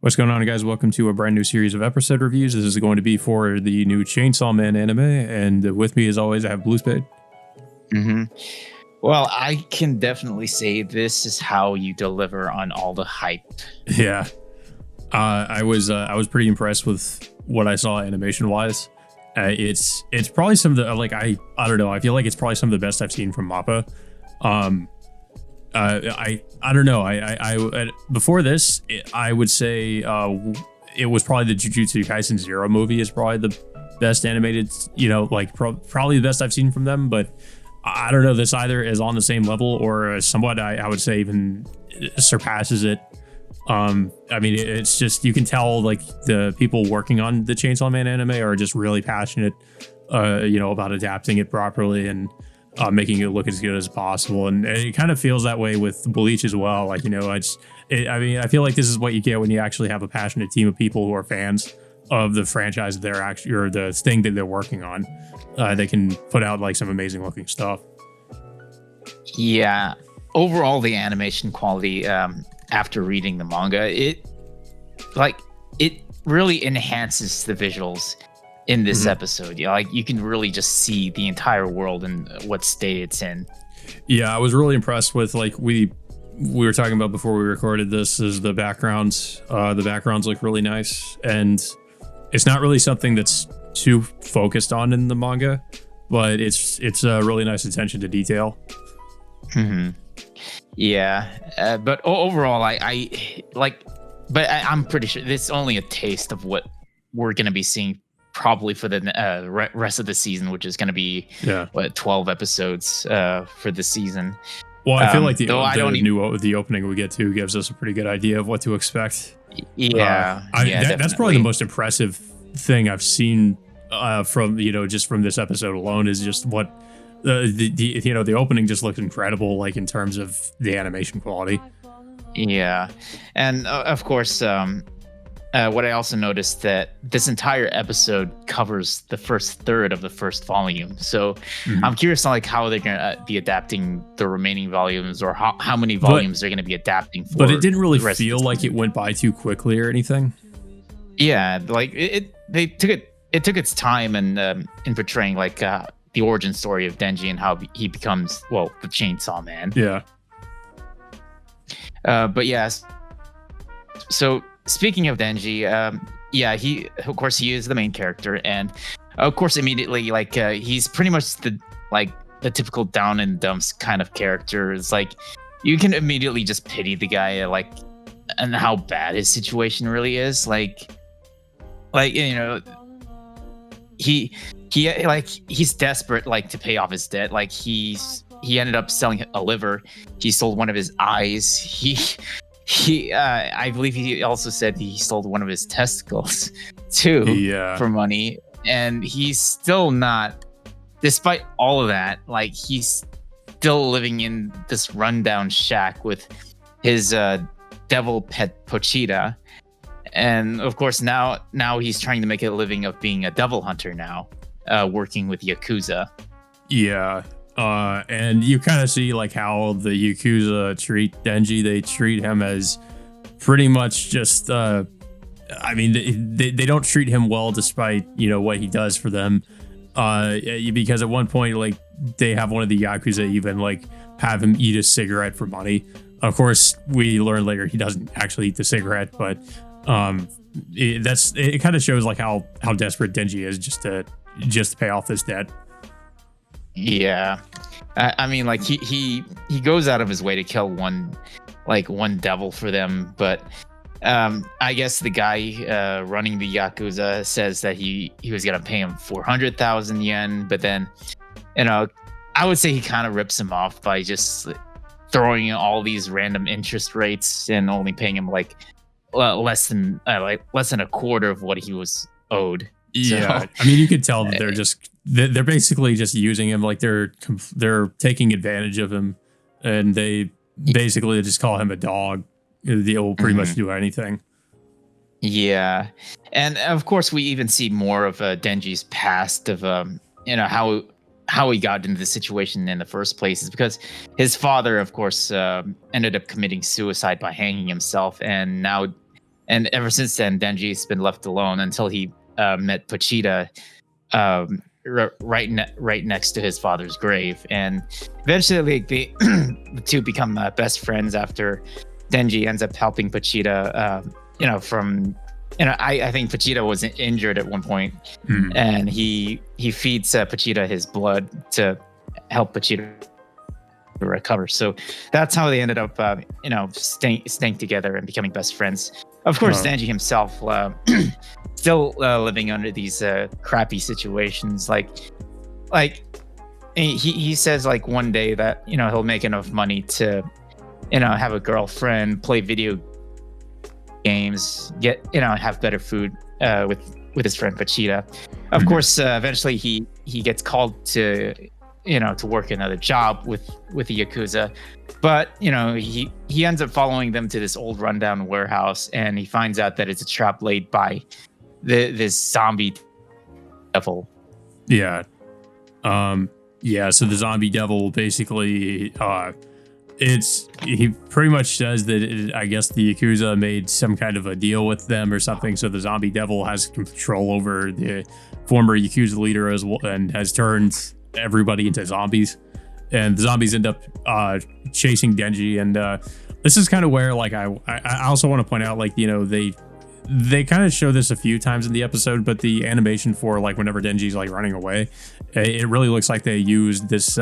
What's going on, guys? Welcome to a brand new series of episode reviews. This is going to be for the new Chainsaw Man anime, and with me, as always, I have Blue Spade. Well, I can definitely say this is how you deliver on all the hype. Yeah, I was pretty impressed with what I saw animation wise. It's probably some of the I don't know. I feel like it's probably some of the best I've seen from MAPPA. I don't know. I before this, I would say it was probably the Jujutsu Kaisen Zero movie is probably the best animated, probably the best I've seen from them. But I don't know, this either is on the same level or somewhat, I would say, even surpasses it. I mean, it's just, you can tell like the people working on the Chainsaw Man anime are just really passionate, about adapting it properly and making it look as good as possible. And it kind of feels that way with Bleach as well. I feel like this is what you get when you actually have a passionate team of people who are fans of the franchise they're actually, or the thing that they're working on. They can put out like some amazing looking stuff. Yeah. Overall, the animation quality, after reading the manga, it really enhances the visuals in this episode. You can really just see the entire world and what state it's in. Yeah, I was really impressed with, like, we were talking about before we recorded this, is the backgrounds. The backgrounds look really nice, and it's not really something that's too focused on in the manga, but it's a really nice attention to detail. Yeah, but overall, I'm pretty sure this is only a taste of what we're gonna be seeing probably for the rest of the season, which is gonna be 12 episodes for the season. Well, I feel like the opening we get to gives us a pretty good idea of what to expect. That's probably the most impressive thing I've seen from this episode alone, is just what the opening just looked incredible, like in terms of the animation quality. Yeah, and of course, what I also noticed that this entire episode covers the first third of the first volume. So I'm curious on how they're gonna be adapting the remaining volumes, or how many volumes they're gonna be adapting for. But it didn't really feel like it went by too quickly or anything. Yeah, like it took its time in portraying the origin story of Denji and how he becomes the Chainsaw Man. Yeah. But yes. So speaking of Denji, he is the main character, and of course immediately he's pretty much the typical down and dumps kind of character. It's like you can immediately just pity the guy and how bad his situation really is. He's desperate to pay off his debt. He ended up selling a liver. He sold one of his eyes. I believe he also said he sold one of his testicles too for money. And he's still not, despite all of that, he's still living in this rundown shack with his devil pet Pochita. And of course now he's trying to make a living of being a devil hunter now, working with Yakuza. Yeah. And you kind of see how the Yakuza treat Denji. They treat him as pretty much just, they don't treat him well despite, what he does for them. Because at one point, they have one of the Yakuza even have him eat a cigarette for money. Of course, we learn later he doesn't actually eat the cigarette, but it kind of shows how desperate Denji is just to pay off this debt. Yeah, he goes out of his way to kill one devil for them, but I guess the guy running the Yakuza says that he was gonna pay him 400,000 yen, but then I would say he kind of rips him off by just throwing in all these random interest rates and only paying him less than a quarter of what he was owed. Yeah, so, you could tell that they're basically just using him, they're taking advantage of him, and they basically just call him a dog. They'll pretty much do anything. Yeah, and of course we even see more of Denji's past of how he got into the situation in the first place, is because his father, of course, ended up committing suicide by hanging himself, and now And ever since then, Denji's been left alone until he met Pochita right next to his father's grave. And eventually, the two become best friends after Denji ends up helping Pochita. I think Pochita was injured at one point, and he feeds Pochita his blood to help Pochita recover. So that's how they ended up, staying together and becoming best friends. Of course, Denji himself still living under these crappy situations. Like he says, like one day that he'll make enough money to have a girlfriend, play video games, get have better food with his friend Pochita. Of course, eventually he gets called to to work another job with the Yakuza, but he ends up following them to this old rundown warehouse, and he finds out that it's a trap laid by this zombie devil. Yeah. So the zombie devil basically, he pretty much says that I guess the Yakuza made some kind of a deal with them or something. So the zombie devil has control over the former Yakuza leader as well, and has turned everybody into zombies. And the zombies end up chasing Denji. And this is kind of where, like, I also want to point out, like, they kind of show this a few times in the episode, but the animation for, like, whenever Denji's like running away, it really looks like they used this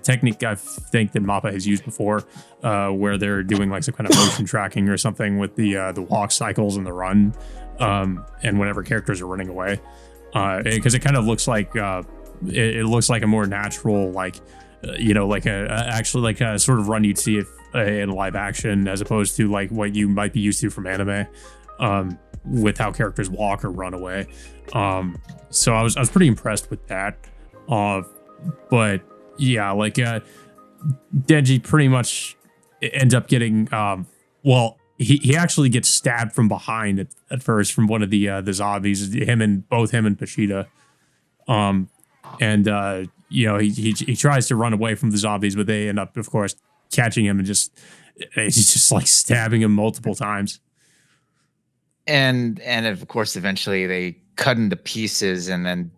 technique I think that MAPPA has used before, where they're doing like some kind of motion tracking or something with the walk cycles and the run, and whenever characters are running away, because it kind of looks like it looks like a more natural, like like actually like a sort of run you'd see if in live action, as opposed to like what you might be used to from anime. With how characters walk or run away. So I was pretty impressed with that. But yeah, like Denji pretty much ends up getting he actually gets stabbed from behind at first from one of the zombies, both him and Pochita. He tries to run away from the zombies, but they end up, of course, catching him and he's just like stabbing him multiple times. And of course, eventually they cut into pieces and then,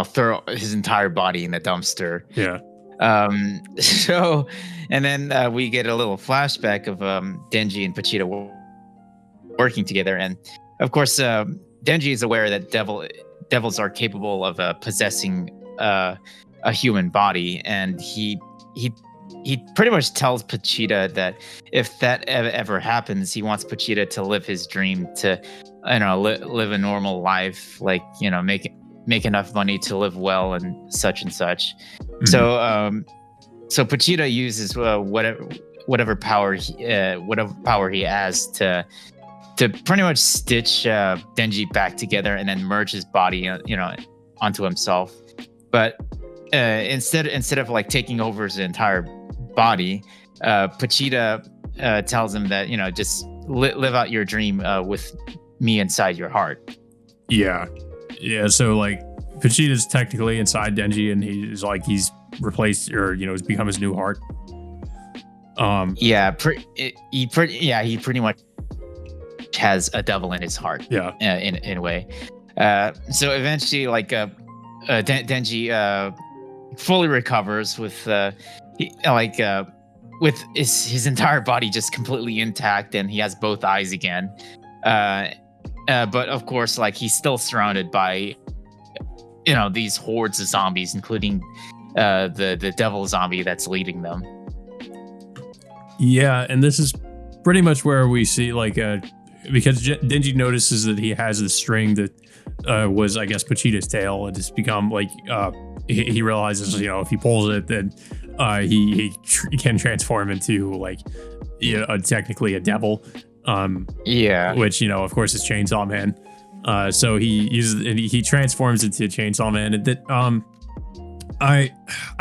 throw his entire body in the dumpster. Yeah. So, and then we get a little flashback of Denji and Pochita working together. And of course, Denji is aware that devils are capable of possessing a human body. And he pretty much tells Pochita that if that ever happens, he wants Pochita to live his dream to, live a normal life, like, make enough money to live well and such and such. Mm-hmm. So Pochita uses whatever power he has to pretty much stitch Denji back together and then merge his body, onto himself. But instead of like taking over his entire body, Pochita tells him that just live out your dream with me inside your heart. Yeah. So like Pochita's technically inside Denji, and he's replaced, or he's become his new heart. He pretty much has a devil in his heart. Yeah. In a way. So eventually, like Denji fully recovers with with his entire body just completely intact, and he has both eyes again. But of course, like, he's still surrounded by these hordes of zombies, including the devil zombie that's leading them. Yeah, and this is pretty much where we see, like, because Denji notices that he has the string that was, I guess, Pochita's tail, and it's become like he realizes, if he pulls it, then he can transform into, like, technically a devil. Which, of course, is Chainsaw Man. So he transforms into Chainsaw Man. And that I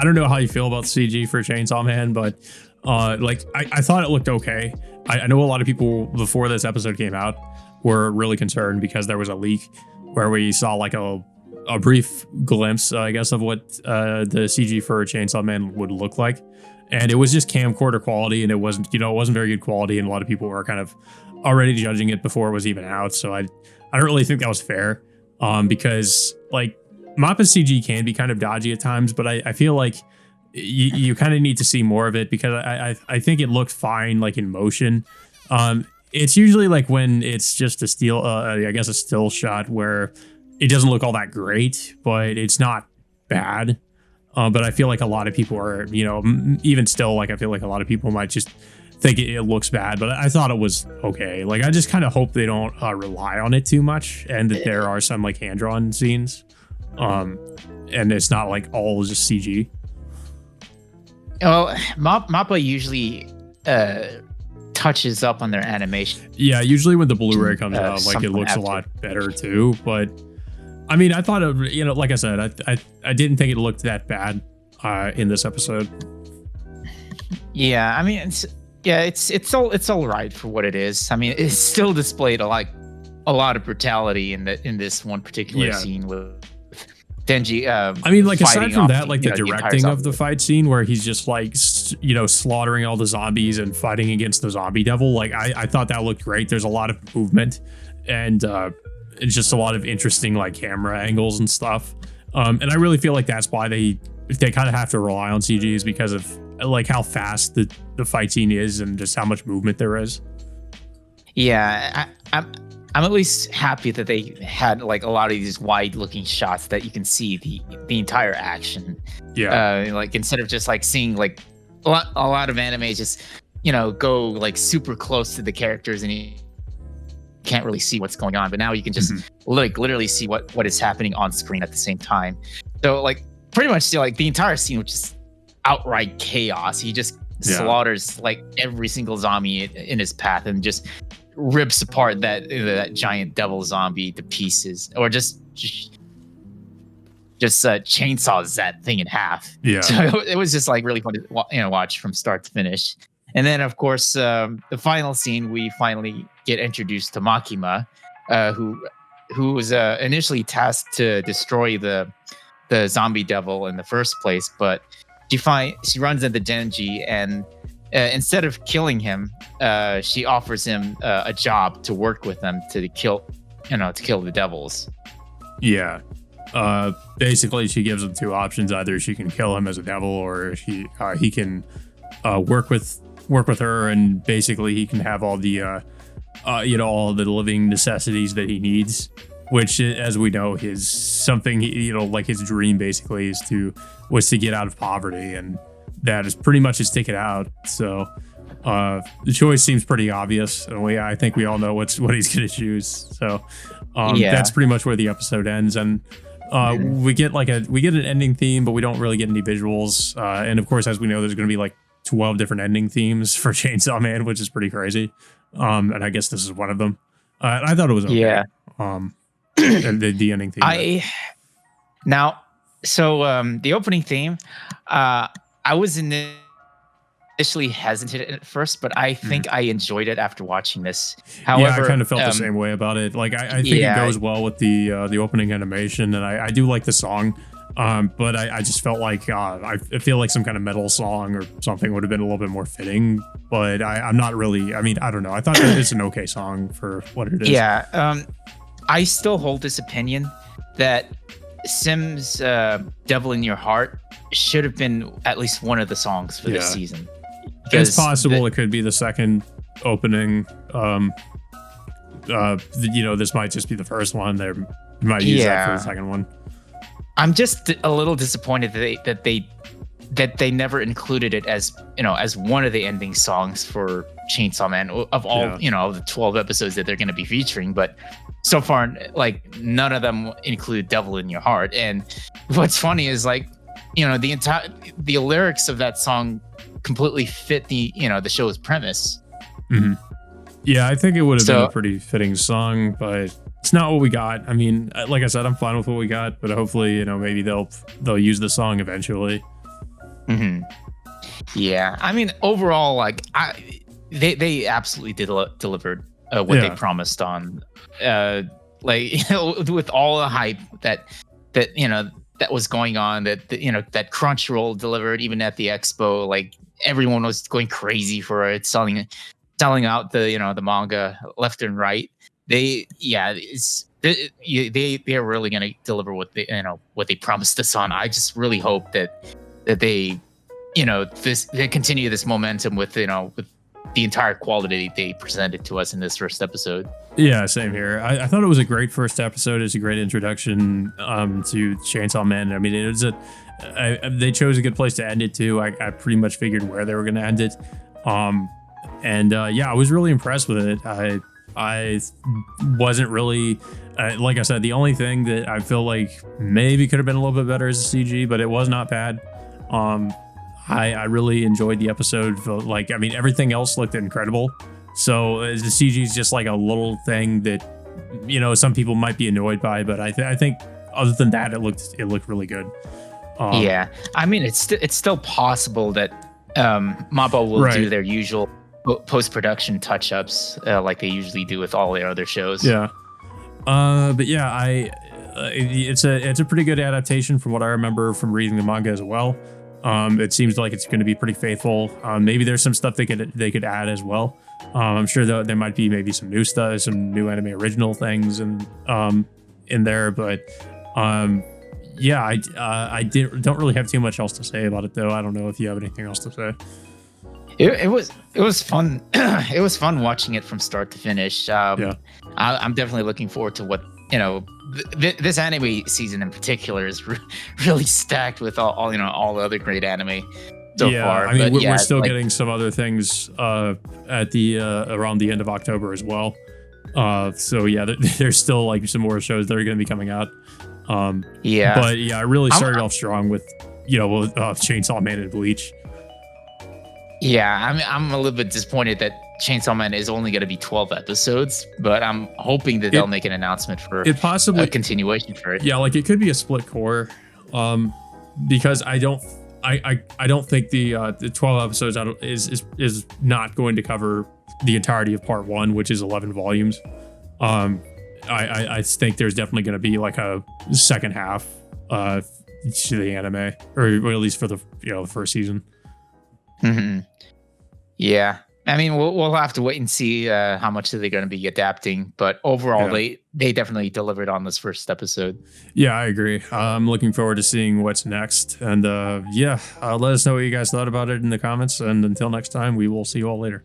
don't know how you feel about CG for Chainsaw Man, but I thought it looked okay. I know a lot of people before this episode came out were really concerned because there was a leak where we saw like a brief glimpse, I guess, of what the CG for Chainsaw Man would look like. And it was just camcorder quality, and it wasn't very good quality. And a lot of people were kind of already judging it before it was even out. So I don't really think that was fair. Because like MAPPA's CG can be kind of dodgy at times, but I feel like you kind of need to see more of it because I think it looked fine like in motion. It's usually like when it's just a still shot where it doesn't look all that great, but it's not bad. But I feel like a lot of people are, even still, like I feel like a lot of people might just think it looks bad, but I thought it was okay. Like I just kind of hope they don't rely on it too much, and that there are some like hand drawn scenes, and it's not like all just CG. Well, MAPPA usually touches up on their animation. Yeah, usually when the Blu-ray comes out, like it looks a lot better too. But I mean, I thought it, like I said, I didn't think it looked that bad in this episode. Yeah, I mean, it's all right for what it is. I mean, it's still displayed a lot of brutality in this one particular scene with Denji. I mean, like aside from that, like the directing of the fight scene where he's just like slaughtering all the zombies and fighting against the zombie devil, like I thought that looked great. There's a lot of movement and it's just a lot of interesting like camera angles and stuff. And I really feel like that's why they kind of have to rely on CGs because of like how fast the fight scene is and just how much movement there is. Yeah, I'm at least happy that they had like a lot of these wide looking shots that you can see the entire action. Yeah. Like instead of just like seeing like a lot of anime just, go like super close to the characters and you can't really see what's going on. But now you can just like literally see what is happening on screen at the same time. So like pretty much like the entire scene, which is outright chaos. He just slaughters like every single zombie in his path and just rips apart that giant devil zombie to pieces, or just chainsaws that thing in half. Yeah. So it was just like really fun to watch from start to finish. And then of course the final scene, we finally get introduced to Makima, who was initially tasked to destroy the zombie devil in the first place, but she runs into Denji and instead of killing him, she offers him a job to work with them to kill the devils. Yeah. Basically, she gives him two options: either she can kill him as a devil, or he can work with her, and basically he can have all the all the living necessities that he needs. Which, as we know, is something like his dream basically was to get out of poverty, and that is pretty much his ticket out. So the choice seems pretty obvious, and I think we all know what he's going to choose. So that's pretty much where the episode ends, and we get an ending theme, but we don't really get any visuals. And of course, as we know, there's going to be like 12 different ending themes for Chainsaw Man, which is pretty crazy. And I guess this is one of them. I thought it was okay. Yeah. The ending theme. The opening theme, I was initially hesitant at first, but I think I enjoyed it after watching this. However, I kind of felt the same way about it. Like I think it goes well with the opening animation, and I do like the song. But I just felt like I feel like some kind of metal song or something would have been a little bit more fitting. But I'm not really. I mean, I don't know. I thought that it's an okay song for what it is. Yeah. I still hold this opinion that Sim's Devil in Your Heart should have been at least one of the songs for this season. It's possible it could be the second opening. This might just be the first one. They might use that for the second one. I'm just a little disappointed that they never included it as one of the ending songs for Chainsaw Man of all of the 12 episodes that they're going to be featuring. But so far, like none of them include "Devil in Your Heart." And what's funny is like the lyrics of that song completely fit the show's premise. Mm-hmm. Yeah, I think it would have been a pretty fitting song, but it's not what we got. I mean, like I said, I'm fine with what we got, but hopefully, maybe they'll use the song eventually. Mm-hmm. Yeah, I mean, overall, like they absolutely delivered what they promised on. With all the hype that was going on, that Crunchyroll delivered even at the expo, like everyone was going crazy for it, selling selling out the manga left and right. They are really going to deliver what they promised us on. I just really hope that they they continue this momentum with with the entire quality they presented to us in this first episode. Yeah, same here. I thought it was a great first episode. It's a great introduction to Chainsaw Man. I mean, it was they chose a good place to end it too. I pretty much figured where they were going to end it. I was really impressed with it. I wasn't really, like I said, the only thing that I feel like maybe could have been a little bit better is the CG, but it was not bad. I really enjoyed the episode. Like, I mean, everything else looked incredible. So the CG is just like a little thing that, some people might be annoyed by, but I think other than that, it looked really good. Yeah, I mean, it's still possible that MAPPA will do their usual post-production touch-ups like they usually do with all their other shows. Yeah. But yeah, it's a pretty good adaptation from what I remember from reading the manga as well. It seems like it's going to be pretty faithful. Maybe there's some stuff they could add as well. I'm sure there might be maybe some new stuff, some new anime original things and in there, but yeah, I don't really have too much else to say about it though. I don't know if you have anything else to say. It was fun. It was fun watching it from start to finish. I'm definitely looking forward to what this anime season in particular is really stacked with all the other great anime so far. I mean, we're still getting some other things at the around the end of October as well. So yeah, there's still like some more shows that are going to be coming out. But yeah, I really started off strong with Chainsaw Man and Bleach. Yeah, I'm a little bit disappointed that Chainsaw Man is only going to be 12 episodes, but I'm hoping that they'll make an announcement for a continuation for it. Yeah, like it could be a split core, because I don't think the 12 episodes is not going to cover the entirety of part 1, which is 11 volumes. I think there's definitely going to be like a second half to the anime, or at least for the first season. Mm-hmm. Yeah, I mean, we'll have to wait and see how much they're going to be adapting. But overall, they definitely delivered on this first episode. Yeah, I agree. I'm looking forward to seeing what's next. And let us know what you guys thought about it in the comments. And until next time, we will see you all later.